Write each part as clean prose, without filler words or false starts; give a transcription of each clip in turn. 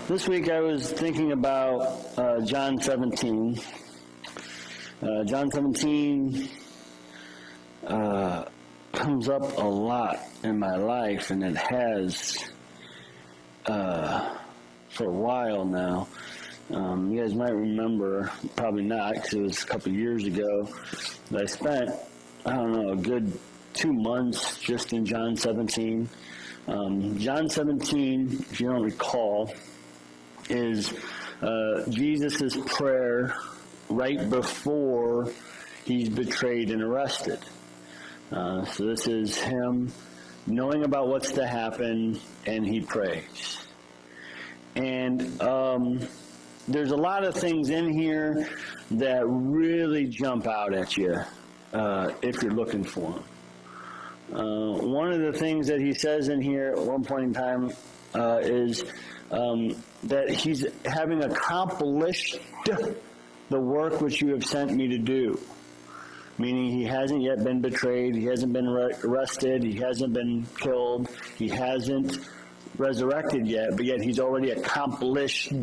This week I was thinking about John 17. John 17 comes up a lot in my life, and it has for a while now. You guys might remember, probably not, because it was a couple years ago, that I spent, a good 2 months just in John 17. John 17, if you don't recall, is Jesus' prayer right before he's betrayed and arrested. So this is him knowing about what's to happen, and he prays. And there's a lot of things in here that really jump out at you if you're looking for them. One of the things that he says in here at one point in time is that he's having accomplished the work which you have sent me to do. Meaning he hasn't yet been betrayed, he hasn't been arrested, he hasn't been killed, he hasn't resurrected yet, but yet he's already accomplished,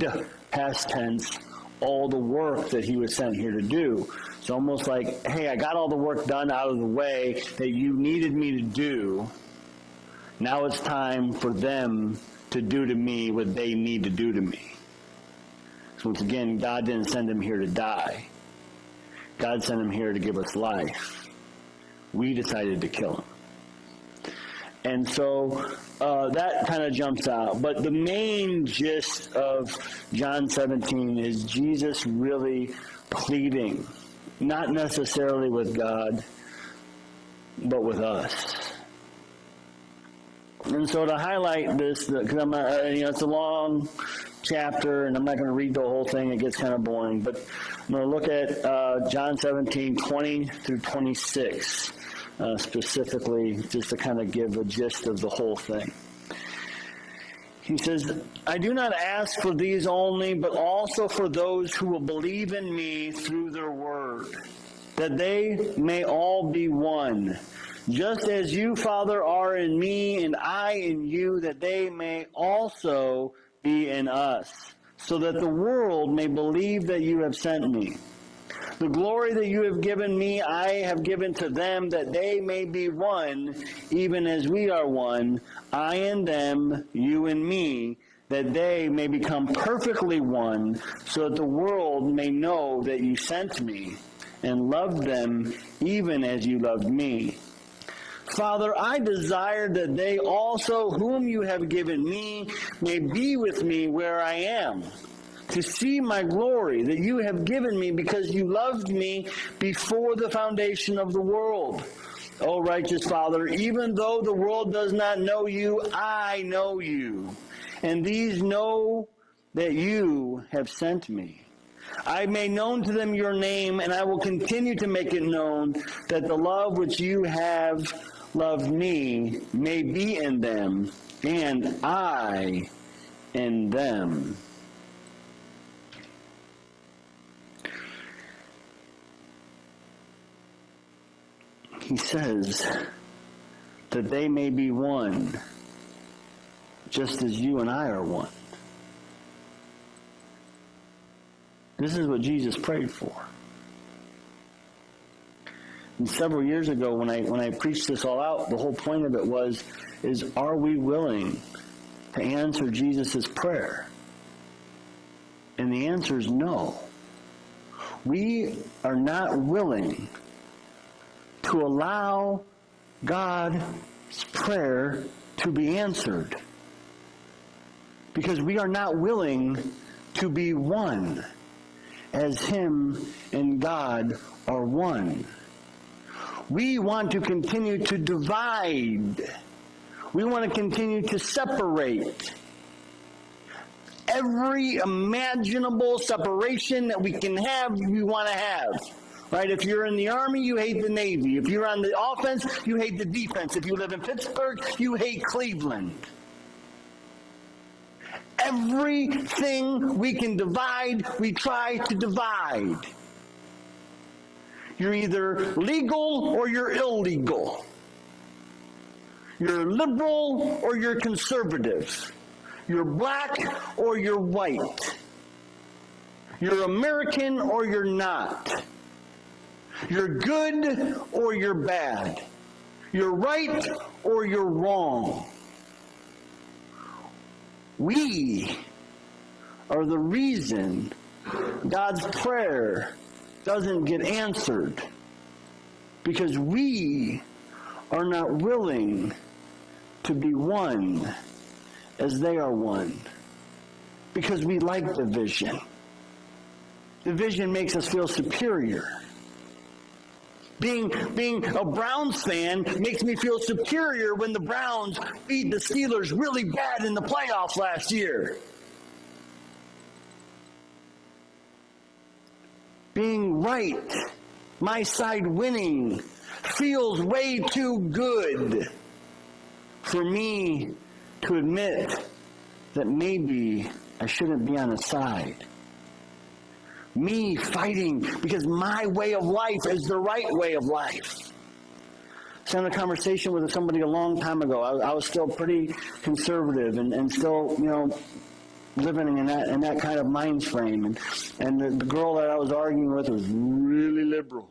past tense, all the work that he was sent here to do. It's almost like, hey, I got all the work done out of the way that you needed me to do. Now it's time for them to do to me what they need to do to me. So once again, God didn't send him here to die. God sent him here to give us life. We decided to kill him. And so that kind of jumps out. But the main gist of John 17 is Jesus really pleading, not necessarily with God, but with us. And so to highlight this, because I'm not, it's a long chapter, and I'm not going to read the whole thing. It gets kind of boring. But I'm going to look at John 17, 20 through 26, specifically, just to kind of give a gist of the whole thing. He says, I do not ask for these only, but also for those who will believe in me through their word, that they may all be one. Just as you, Father, are in me, and I in you, that they may also be in us, so that the world may believe that you have sent me. The glory that you have given me, I have given to them, that they may be one, even as we are one, I and them, you and me, that they may become perfectly one, so that the world may know that you sent me, and loved them even as you loved me. Father, I desire that they also, whom you have given me, may be with me where I am, to see my glory that you have given me, because you loved me before the foundation of the world. O righteous Father, even though the world does not know you, I know you, and these know that you have sent me. I made known to them your name, and I will continue to make it known, that the love which you have loved me may be in them, and I in them. He says that they may be one, just as you and I are one. This is what Jesus prayed for. And several years ago, when I preached this all out, the whole point of it is are we willing to answer Jesus' prayer? And the answer is no. We are not willing to allow God's prayer to be answered, because we are not willing to be one, as Him and God are one. We want to continue to divide. We want to continue to separate. Every imaginable separation that we can have, we want to have. Right? If you're in the Army, you hate the Navy. If you're on the offense, you hate the defense. If you live in Pittsburgh, you hate Cleveland. Everything we can divide, we try to divide. You're either legal or you're illegal. You're liberal or you're conservative. You're black or you're white. You're American or you're not. You're good or you're bad. You're right or you're wrong. We are the reason God's prayer doesn't get answered, because we are not willing to be one as they are one, because we like division. Division makes us feel superior. Being a Browns fan makes me feel superior when the Browns beat the Steelers really bad in the playoffs last year. Being right, my side winning, feels way too good for me to admit that maybe I shouldn't be on a side. Me fighting because my way of life is the right way of life. I had a conversation with somebody a long time ago. I was still pretty conservative and still, living in that kind of mind frame. And the girl that I was arguing with was really liberal.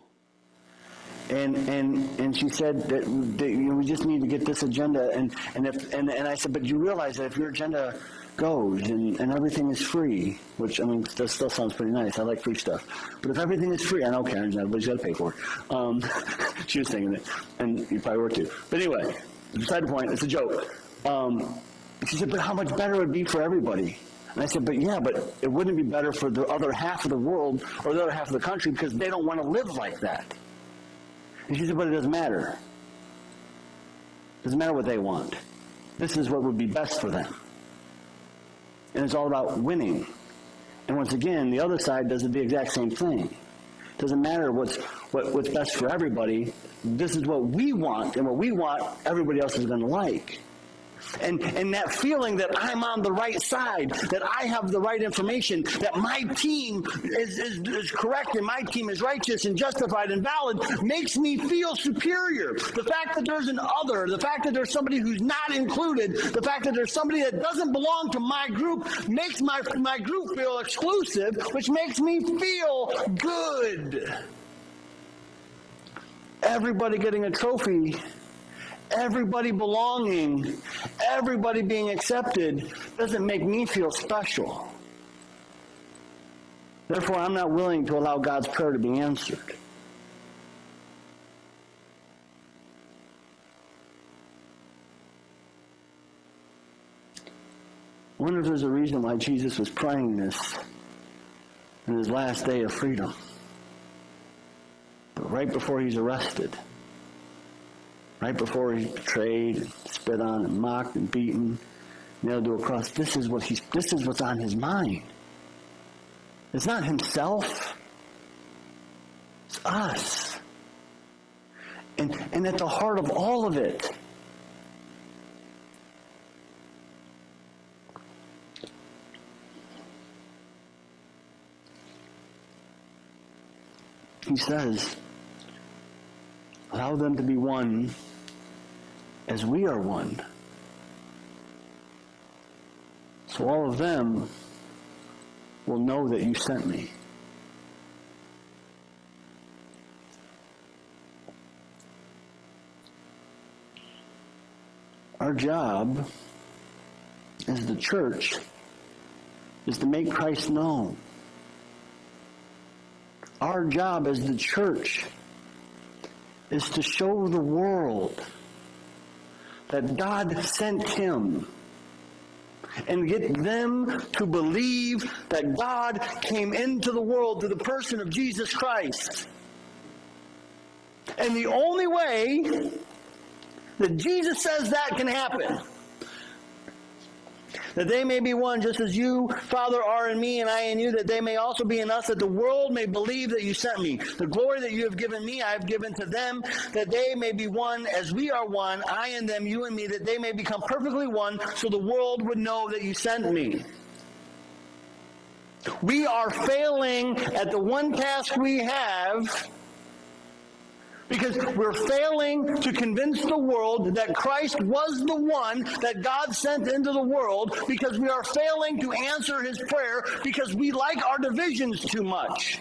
And she said that we just need to get this agenda. And I said, but you realize that if your agenda goes and everything is free, which, that still sounds pretty nice. I like free stuff. But if everything is free, I don't care. Everybody's got to pay for it. She was thinking it. And you probably were too. But anyway, beside the point, it's a joke. She said, but how much better it would be for everybody? And I said, but it wouldn't be better for the other half of the world or the other half of the country, because they don't want to live like that. And she said, but it doesn't matter. It doesn't matter what they want. This is what would be best for them. And it's all about winning. And once again, the other side does the exact same thing. It doesn't matter what's best for everybody. This is what we want, and what we want, everybody else is going to like. And that feeling that I'm on the right side, that I have the right information, that my team is correct and my team is righteous and justified and valid, makes me feel superior. The fact that there's an other, the fact that there's somebody who's not included, the fact that there's somebody that doesn't belong to my group makes my group feel exclusive, which makes me feel good. Everybody getting a trophy, everybody belonging, everybody being accepted doesn't make me feel special. Therefore, I'm not willing to allow God's prayer to be answered. I wonder if there's a reason why Jesus was praying this in his last day of freedom. But right before he's arrested, right before he's betrayed, and spit on, and mocked, and beaten, nailed to a cross, this is what's on his mind. It's not himself. It's us. And at the heart of all of it, he says, allow them to be one as we are one. So all of them will know that you sent me. Our job as the church is to make Christ known. Our job as the church is to show the world that God sent him, and get them to believe that God came into the world through the person of Jesus Christ. And the only way that Jesus says that can happen, that they may be one just as you, Father, are in me and I in you, that they may also be in us, that the world may believe that you sent me. The glory that you have given me, I have given to them, that they may be one as we are one, I and them, you and me, that they may become perfectly one, so the world would know that you sent me. We are failing at the one task we have Because we're failing to convince the world that Christ was the one that God sent into the world, because we are failing to answer his prayer because we like our divisions too much.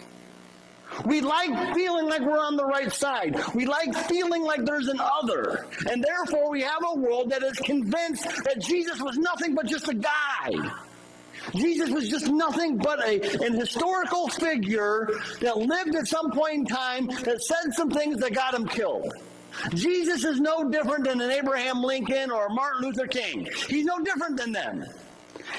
We like feeling like we're on the right side. We like feeling like there's an other. And therefore we have a world that is convinced that Jesus was nothing but just a guy. Jesus was just nothing but an historical figure that lived at some point in time that said some things that got him killed. Jesus is no different than an Abraham Lincoln or Martin Luther King. He's no different than them.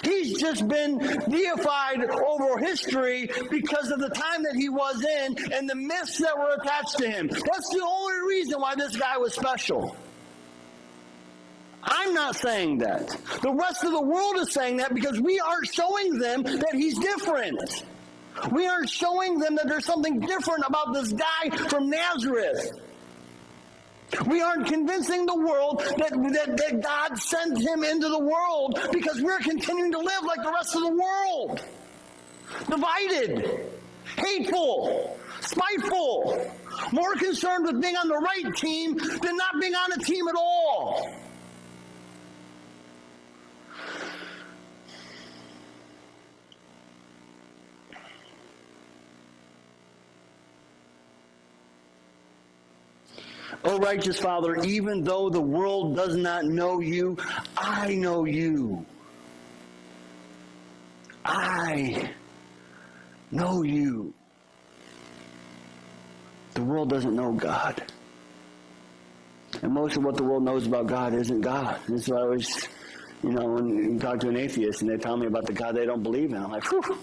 He's just been deified over history because of the time that he was in and the myths that were attached to him. That's the only reason why this guy was special. I'm not saying that. The rest of the world is saying that because we aren't showing them that he's different. We aren't showing them that there's something different about this guy from Nazareth. We aren't convincing the world that God sent him into the world because we're continuing to live like the rest of the world. Divided, hateful, spiteful, more concerned with being on the right team than not being on a team at all. O righteous Father, even though the world does not know you, I know you. I know you. The world doesn't know God. And most of what the world knows about God isn't God. That's why I always, when you talk to an atheist and they tell me about the God they don't believe in, I'm like, whew,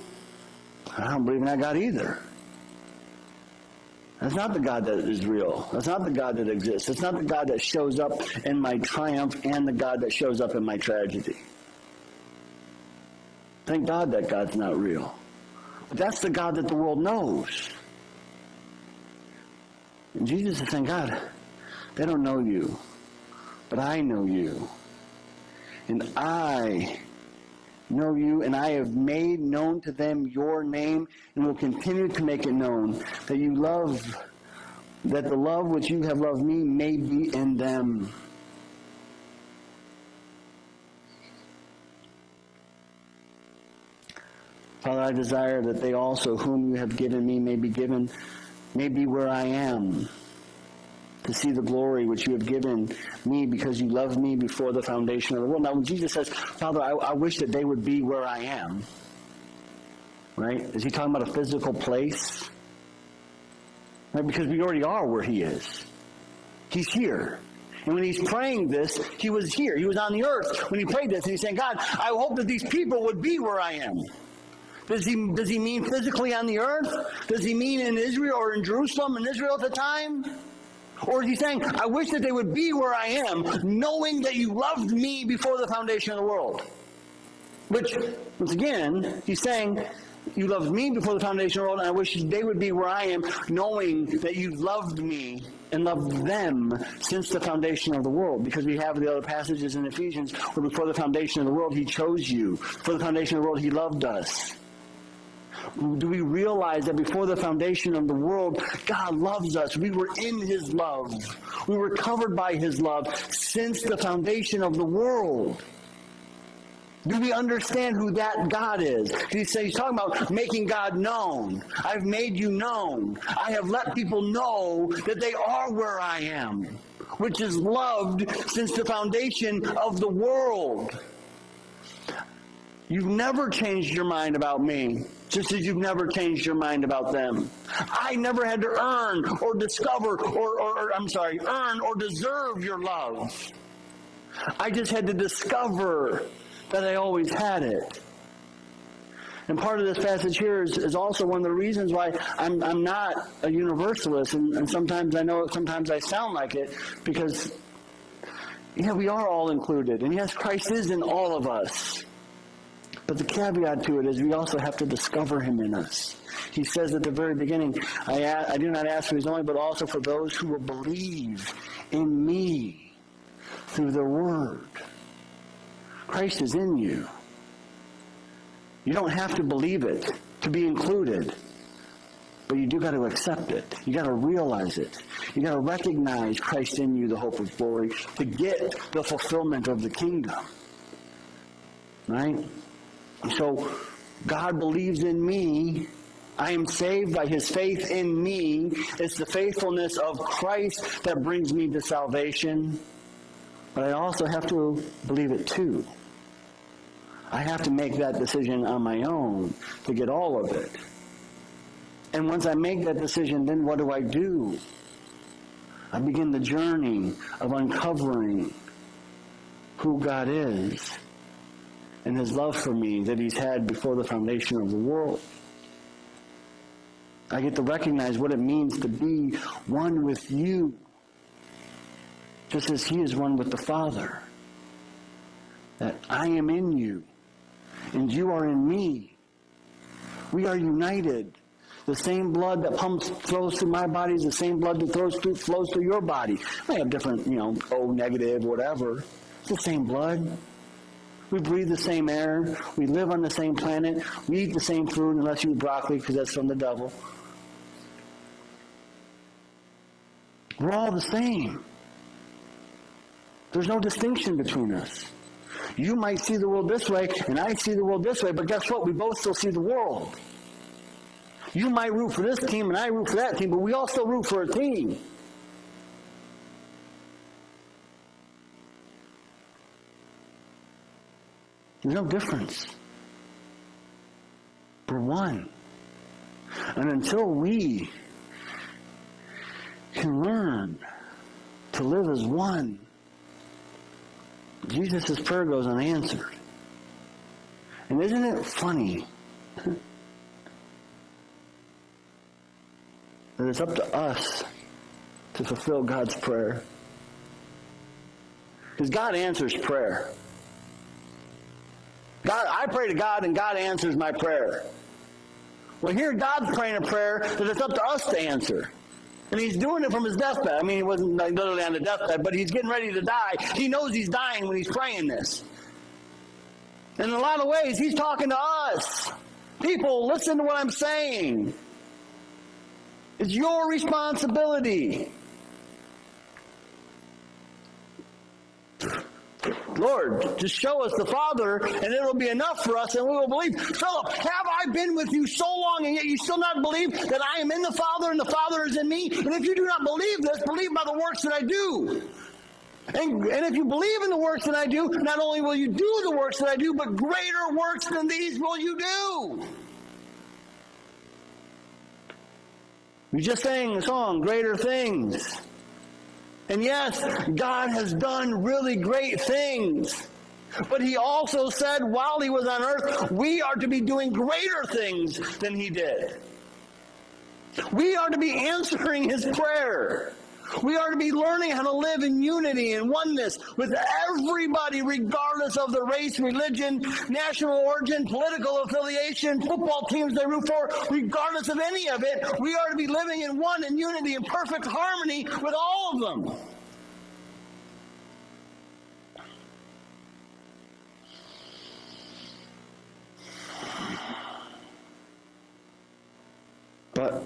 I don't believe in that God either. That's not the God that is real. That's not the God that exists. It's not the God that shows up in my triumph and the God that shows up in my tragedy. Thank God that God's not real. But that's the God that the world knows. And Jesus is saying, God, they don't know you, but I know you. And I know you, and I have made known to them your name, and will continue to make it known, that you love, that the love which you have loved me may be in them. Father, I desire that they also, whom you have given me, may be where I am, to see the glory which you have given me because you loved me before the foundation of the world. Now, when Jesus says, Father, I wish that they would be where I am, right? Is he talking about a physical place? Right? Because we already are where he is. He's here. And when he's praying this, he was here. He was on the earth when he prayed this. And he's saying, God, I hope that these people would be where I am. Does he mean physically on the earth? Does he mean in Israel or in Jerusalem in Israel at the time? Or is he saying, I wish that they would be where I am, knowing that you loved me before the foundation of the world? Which, once again, he's saying, you loved me before the foundation of the world, and I wish they would be where I am, knowing that you loved me and loved them since the foundation of the world. Because we have the other passages in Ephesians where before the foundation of the world, he chose you. For the foundation of the world, he loved us. Do we realize that before the foundation of the world, God loves us? We were in his love. We were covered by his love since the foundation of the world. Do we understand who that God is? He's talking about making God known. I've made you known. I have let people know that they are where I am, which is loved since the foundation of the world. You've never changed your mind about me, just as you've never changed your mind about them. I never had to earn or discover earn or deserve your love. I just had to discover that I always had it. And part of this passage here is also one of the reasons why I'm not a universalist, and sometimes I sound like it, because we are all included, and yes, Christ is in all of us. But the caveat to it is we also have to discover him in us. He says at the very beginning, I do not ask for his only, but also for those who will believe in me through the word. Christ is in you. You don't have to believe it to be included. But you do got to accept it. You got to realize it. You got to recognize Christ in you, the hope of glory, to get the fulfillment of the kingdom. Right? So God believes in me. I am saved by his faith in me. It's the faithfulness of Christ that brings me to salvation. But I also have to believe it too. I have to make that decision on my own to get all of it. And once I make that decision, then what do? I begin the journey of uncovering who God is and his love for me that he's had before the foundation of the world. I get to recognize what it means to be one with you, just as he is one with the Father. That I am in you, and you are in me. We are united. The same blood that flows through my body is the same blood that flows through your body. I have different, O negative, whatever. It's the same blood. We breathe the same air. We live on the same planet. We eat the same food, unless you eat broccoli, because that's from the devil. We're all the same. There's no distinction between us. You might see the world this way, and I see the world this way, but guess what? We both still see the world. You might root for this team, and I root for that team, but we all still root for a team. There's no difference. We're one. And until we can learn to live as one, Jesus' prayer goes unanswered. And isn't it funny that it's up to us to fulfill God's prayer? Because God answers prayer. I pray to God, and God answers my prayer. Well, here God's praying a prayer that it's up to us to answer. And he's doing it from his deathbed. I mean, he wasn't literally on the deathbed, but he's getting ready to die. He knows he's dying when he's praying this. And in a lot of ways, he's talking to us. People, listen to what I'm saying. It's your responsibility. Lord, just show us the Father, and it'll be enough for us, and we will believe. Philip, have I been with you so long, and yet you still not believe that I am in the Father, and the Father is in me? And if you do not believe this, believe by the works that I do. And if you believe in the works that I do, not only will you do the works that I do, but greater works than these will you do. We just sang the song, Greater Things. And yes, God has done really great things. But he also said while he was on earth, we are to be doing greater things than he did. We are to be answering his prayer. We are to be learning how to live in unity and oneness with everybody, regardless of their race, religion, national origin, political affiliation, football teams they root for. Regardless of any of it, we are to be living in one in unity and perfect harmony with all of them. But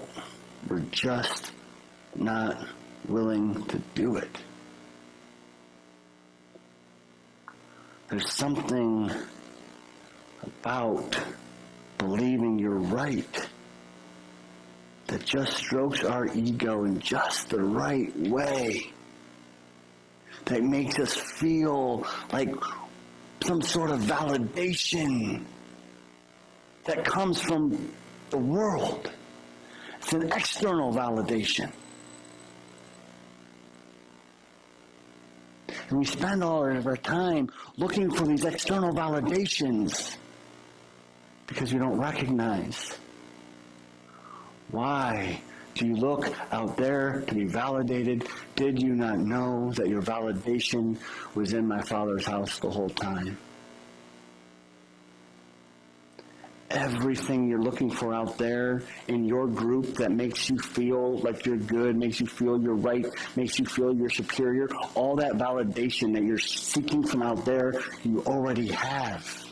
we're just not willing to do it. There's something about believing you're right that just strokes our ego in just the right way, that makes us feel like some sort of validation that comes from the world. It's an external validation. And we spend all of our time looking for these external validations because we don't recognize. Why do you look out there to be validated? Did you not know that your validation was in my Father's house the whole time? Everything you're looking for out there in your group that makes you feel like you're good, makes you feel you're right, makes you feel you're superior, all that validation that you're seeking from out there, you already have.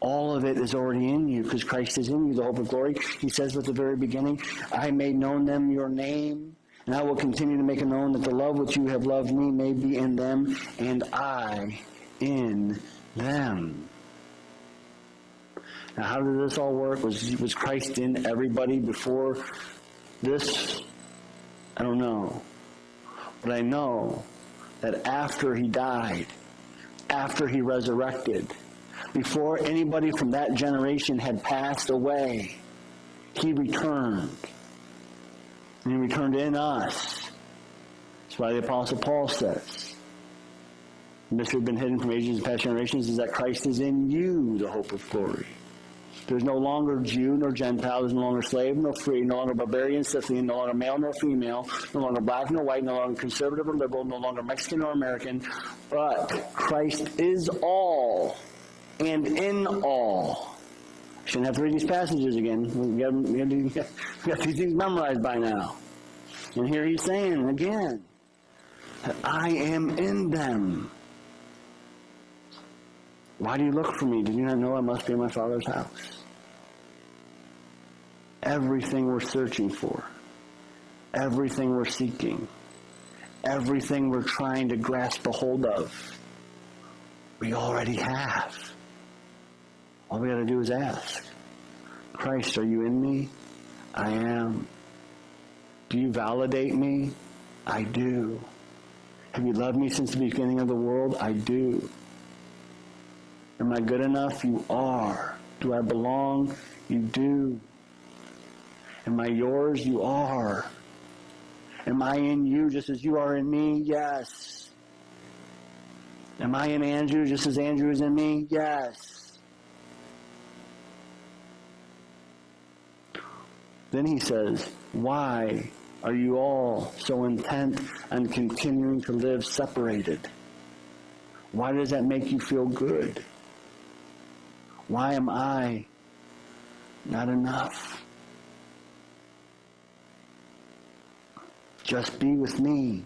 All of it is already in you because Christ is in you, the hope of glory. He says at the very beginning, I made known them your name, and I will continue to make it known that the love which you have loved me may be in them, and I in them. Now, how did this all work? Was Christ in everybody before this? I don't know. But I know that after he died, after he resurrected, before anybody from that generation had passed away, he returned. And he returned in us. That's why the Apostle Paul says, the mystery has been hidden from ages and past generations is that Christ is in you, the hope of glory. There's no longer Jew nor Gentile. There's no longer slave nor free, no longer barbarian, Scythian, no longer male nor female, no longer black nor white, no longer conservative or liberal, no longer Mexican or American. But Christ is all and in all. Shouldn't have to read these passages again. We got these things memorized by now. And here he's saying again that I am in them. Why do you look for me? Did you not know I must be in my Father's house? Everything we're searching for, everything we're seeking, everything we're trying to grasp a hold of, we already have. All we got to do is ask. Christ, are you in me? I am. Do you validate me? I do. Have you loved me since the beginning of the world? I do. Am I good enough? You are. Do I belong? You do. Am I yours? You are. Am I in you just as you are in me? Yes. Am I in Andrew just as Andrew is in me? Yes. Then he says, why are you all so intent on continuing to live separated? Why does that make you feel good? Why am I not enough? Just be with me.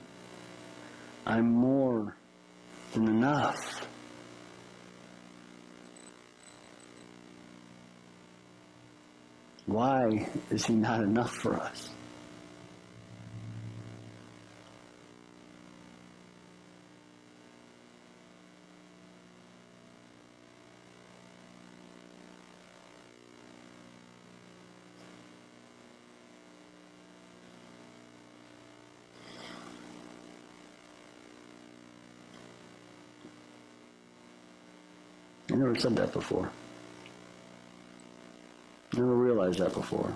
I'm more than enough. Why is he not enough for us? I never said that before. Never realized that before.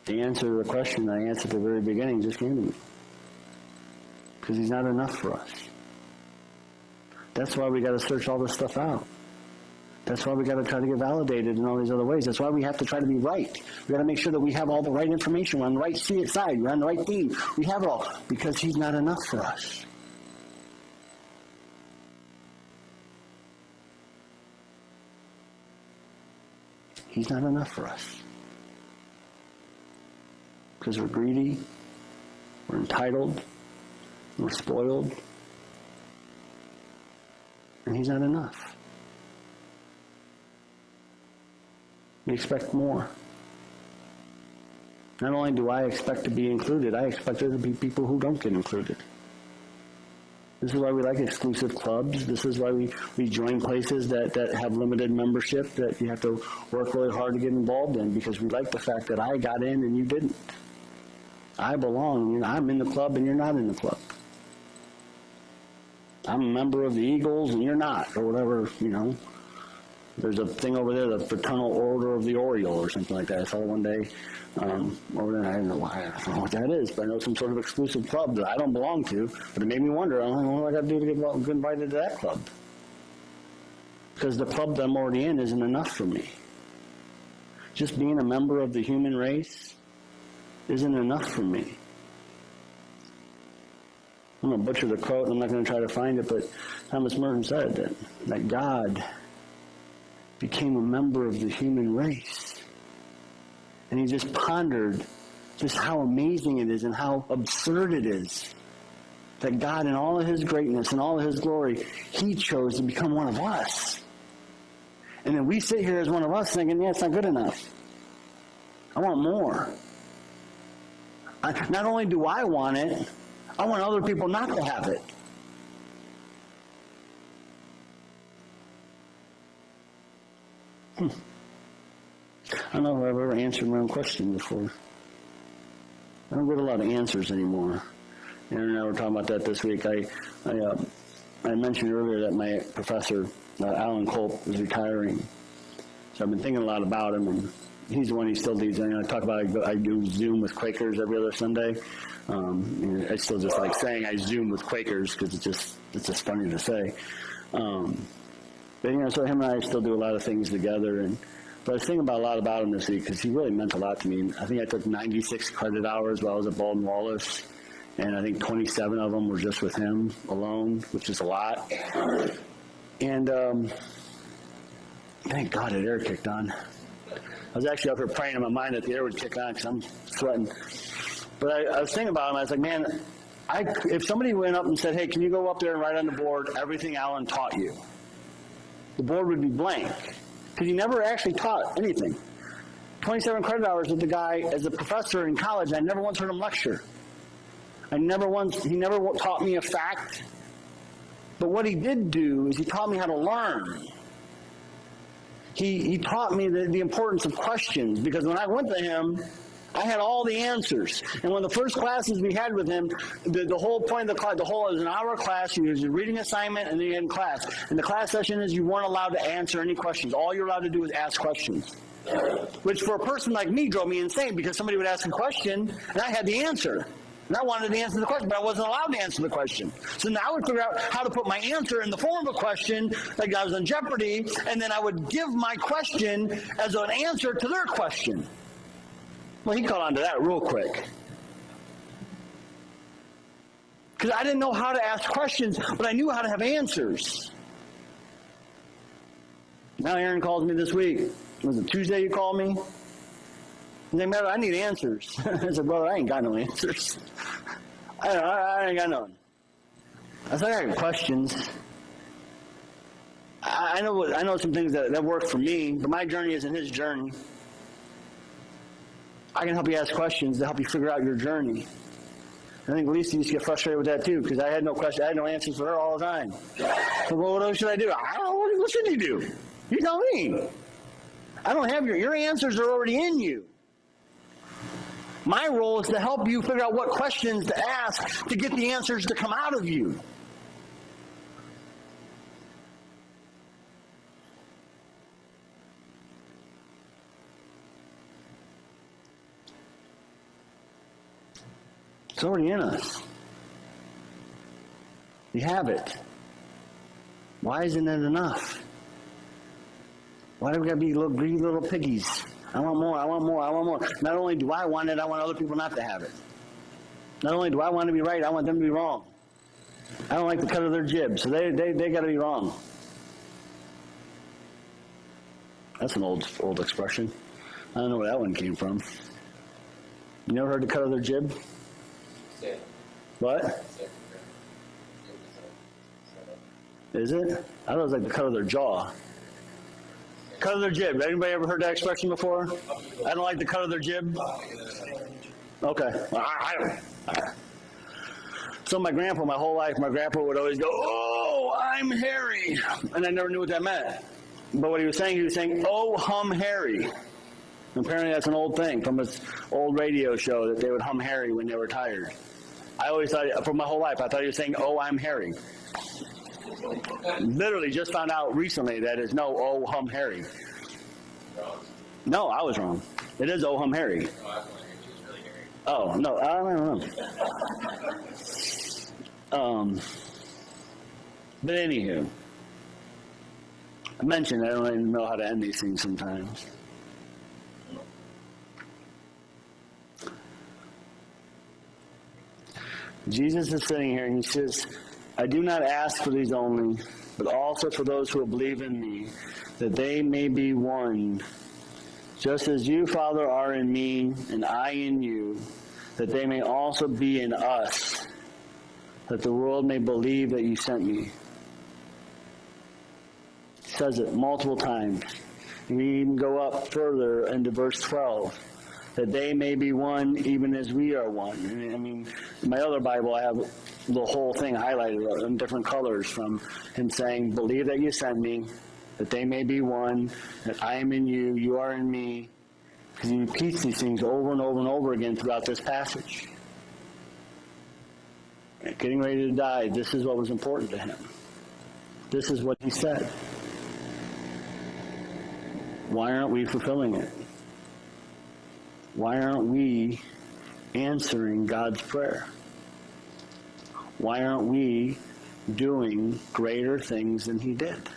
The answer to the question I answered at the very beginning just came to me. Because he's not enough for us. That's why we got to search all this stuff out. That's why we got to try to get validated in all these other ways. That's why we have to try to be right. We got to make sure that we have all the right information. We're on the right side. We're on the right theme. We have it all. Because he's not enough for us. He's not enough for us. Because we're greedy, we're entitled, we're spoiled, and he's not enough. We expect more. Not only do I expect to be included, I expect there to be people who don't get included. This is why we like exclusive clubs. This is why we join places that have limited membership that you have to work really hard to get involved in, because we like the fact that I got in and you didn't. I belong. I'm in the club and you're not in the club. I'm a member of the Eagles and you're not, or whatever, There's a thing over there, the Fraternal Order of the Oriole or something like that. I saw it one day. Over there, I don't know what that is, but I know some sort of exclusive club that I don't belong to. But it made me wonder, what do I got to do to get invited to that club? Because the club that I'm already in isn't enough for me. Just being a member of the human race isn't enough for me. I'm going to butcher the quote, and I'm not going to try to find it, but Thomas Merton said that God became a member of the human race. And he just pondered just how amazing it is and how absurd it is that God, in all of his greatness and all of his glory, he chose to become one of us. And then we sit here as one of us thinking, yeah, it's not good enough. I want more. Not only do I want it, I want other people not to have it. I don't know if I've ever answered my own question before. I don't get a lot of answers anymore. Aaron and I were talking about that this week. I mentioned earlier that my professor, Alan Kolp, is retiring. So I've been thinking a lot about him, and he's the one who still leads. I talk about I do Zoom with Quakers every other Sunday. I still just like saying I Zoom with Quakers because it's just funny to say. But so him and I still do a lot of things together. But I was thinking a lot about him this week because he really meant a lot to me. I think I took 96 credit hours while I was at Baldwin Wallace, and I think 27 of them were just with him alone, which is a lot. And thank God that air kicked on. I was actually up here praying in my mind that the air would kick on because I'm sweating. But I was thinking about him. I was like, man, if somebody went up and said, hey, can you go up there and write on the board everything Alan taught you? The board would be blank because he never actually taught anything. 27 credit hours with the guy as a professor in college. I never once heard him lecture. He never taught me a fact. But what he did do is he taught me how to learn. He taught me the importance of questions, because when I went to him, I had all the answers. And one of the first classes we had with him, the whole point of the class, it was an hour class. You was a reading assignment, and then you had class. And the class session is you weren't allowed to answer any questions. All you're allowed to do is ask questions. Which for a person like me drove me insane, because somebody would ask a question, and I had the answer. And I wanted to answer the question, but I wasn't allowed to answer the question. So now I would figure out how to put my answer in the form of a question, like I was on Jeopardy, and then I would give my question as an answer to their question. Well, he caught on to that real quick. Because I didn't know how to ask questions, but I knew how to have answers. Now Aaron calls me this week. Was it Tuesday you called me? He's like, man, I need answers. I said, brother, I ain't got no answers. I ain't got none. I said, I got questions. I know some things that work for me, but my journey isn't his journey. I can help you ask questions to help you figure out your journey. I think Lisa used to get frustrated with that too, because I had no question. I had no answers for her all the time. So, well, what else should I do? I don't know. What should you do? You tell me. I don't have your answers are already in you. My role is to help you figure out what questions to ask to get the answers to come out of you. It's already in us. We have it. Why isn't it enough? Why do we got to be little greedy little piggies? I want more, I want more, I want more. Not only do I want it, I want other people not to have it. Not only do I want to be right, I want them to be wrong. I don't like the cut of their jib, so they got to be wrong. That's an old expression. I don't know where that one came from. You never heard the cut of their jib? Yeah. What? Is it? I thought it was like the cut of their jaw. Cut of their jib. Anybody ever heard that expression before? I don't like the cut of their jib. Okay. Well, I don't. So my grandpa, my whole life, my grandpa would always go, "Oh, I'm Harry," and I never knew what that meant. But what he was saying, "Oh, hum Harry." And apparently that's an old thing from his old radio show that they would hum Harry when they were tired. I always thought, for my whole life, I thought he was saying, "Oh, I'm Harry." Literally just found out recently that it's no "Oh, hum Harry." No, I was wrong. It is "Oh, hum Harry." Oh, no, I don't know. But anywho, I mentioned I don't even know how to end these things sometimes. Jesus is sitting here and he says, "I do not ask for these only, but also for those who will believe in me, that they may be one, just as you, Father, are in me, and I in you, that they may also be in us, that the world may believe that you sent me." says it multiple times. We even go up further into verse 12, that they may be one even as we are one. I mean, in my other Bible, I have the whole thing highlighted in different colors, from him saying, believe that you sent me, that they may be one, that I am in you, you are in me. Because he repeats these things over and over and over again throughout this passage. Getting ready to die, this is what was important to him. This is what he said. Why aren't we fulfilling it? Why aren't we answering God's prayer? Why aren't we doing greater things than he did?